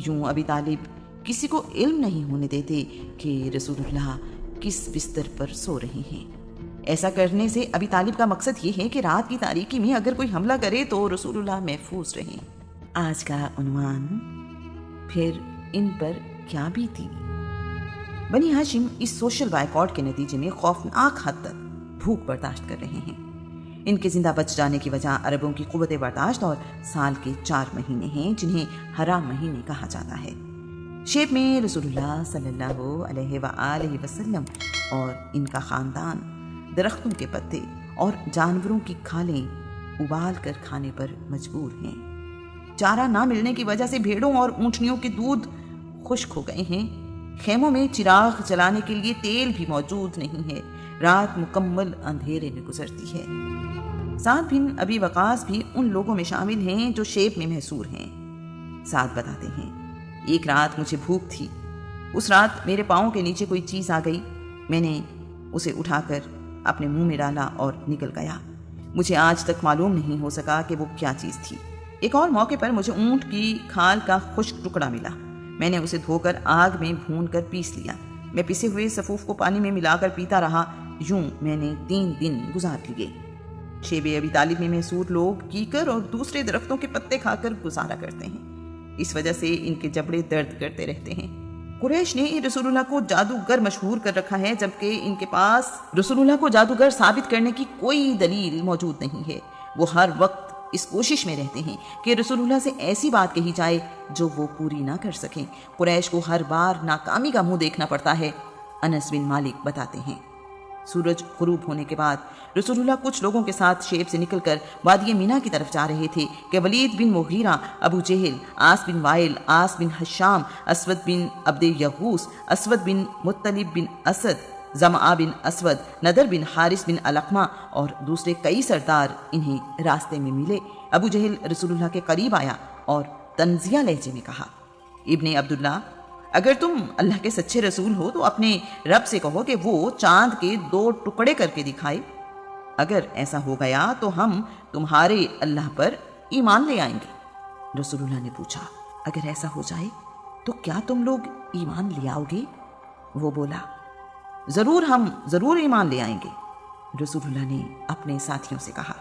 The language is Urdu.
یوں ابی طالب کسی کو علم نہیں ہونے دیتے کہ رسول اللہ کس بستر پر سو رہے ہیں۔ ایسا کرنے سے ابی طالب کا مقصد یہ ہے کہ رات کی تاریکی میں اگر کوئی حملہ کرے تو رسول اللہ محفوظ رہیں۔ آج کا عنوان، پھر ان پر کیا بیتی؟ بنی ہاشم اس سوشل بائیکاٹ کے نتیجے میں خوفناک حد تک بھوک برداشت کر رہے ہیں۔ ان کے زندہ بچ جانے کی وجہ عربوں کی قوت برداشت اور سال کے 4 مہینے ہیں جنہیں حرام مہینے کہا جاتا ہے۔ شیب میں رسول اللہ صلی اللہ علیہ وآلہ وسلم اور ان کا خاندان درختوں کے پتے اور جانوروں کی کھالیں ابال کر کھانے پر مجبور ہیں۔ چارہ نہ ملنے کی وجہ سے بھیڑوں اور اونٹنیوں کے دودھ خشک ہو گئے ہیں۔ خیموں میں چراغ جلانے کے لیے تیل بھی موجود نہیں ہے۔ رات مکمل اندھیرے میں گزرتی ہے۔ سعد بن ابی وقاص بھی ان لوگوں میں شامل ہیں جو شیب میں محصور ہیں۔ سعد بتاتے ہیں، ایک رات مجھے بھوک تھی۔ اس رات میرے پاؤں کے نیچے کوئی چیز آ گئی۔ میں نے اسے اٹھا کر اپنے منہ میں ڈالا اور نکل گیا۔ مجھے آج تک معلوم نہیں ہو سکا کہ وہ کیا چیز تھی۔ ایک اور موقع پر مجھے اونٹ کی کھال کا خشک ٹکڑا ملا۔ میں نے اسے دھو کر آگ میں بھون کر پیس لیا۔ میں پسے ہوئے سفوف کو پانی میں ملا کر پیتا رہا۔ یوں میں نے 3 دن گزار لیے۔ شیب ابی طالب میں محصور لوگ کیکر اور دوسرے درختوں کے پتے کھا کر گزارا کرتے ہیں۔ اس وجہ سے ان کے جبڑے درد کرتے رہتے ہیں۔ قریش نے رسول اللہ کو جادوگر مشہور کر رکھا ہے، جبکہ ان کے پاس رسول اللہ کو جادوگر ثابت کرنے کی کوئی دلیل موجود نہیں ہے۔ وہ ہر وقت اس کوشش میں رہتے ہیں کہ رسول اللہ سے ایسی بات کہی جائے جو وہ پوری نہ کر سکیں۔ قریش کو ہر بار ناکامی کا منہ دیکھنا پڑتا ہے۔ انس بن مالک بتاتے ہیں، سورج غروب ہونے کے بعد رسول اللہ کچھ لوگوں کے ساتھ شیب سے نکل کر وادی مینا کی طرف جا رہے تھے کہ ولید بن مغیرہ، ابو جہل، عاص بن وائل، عاص بن حشام، اسود بن عبد یغوث، اسود بن مطلب بن اسد، زمعہ بن اسود، ندر بن حارث بن علقمہ اور دوسرے کئی سردار انہیں راستے میں ملے۔ ابو جہل رسول اللہ کے قریب آیا اور تنزیہ لہجے میں کہا، ابن عبداللہ، اگر تم اللہ کے سچے رسول ہو تو اپنے رب سے کہو کہ وہ چاند کے 2 ٹکڑے کر کے دکھائے۔ اگر ایسا ہو گیا تو ہم تمہارے اللہ پر ایمان لے آئیں گے۔ رسول اللہ نے پوچھا، اگر ایسا ہو جائے تو کیا تم لوگ ایمان لے آؤ گے؟ وہ بولا، ہم ضرور ایمان لے آئیں گے۔ رسول اللہ نے اپنے ساتھیوں سے کہا،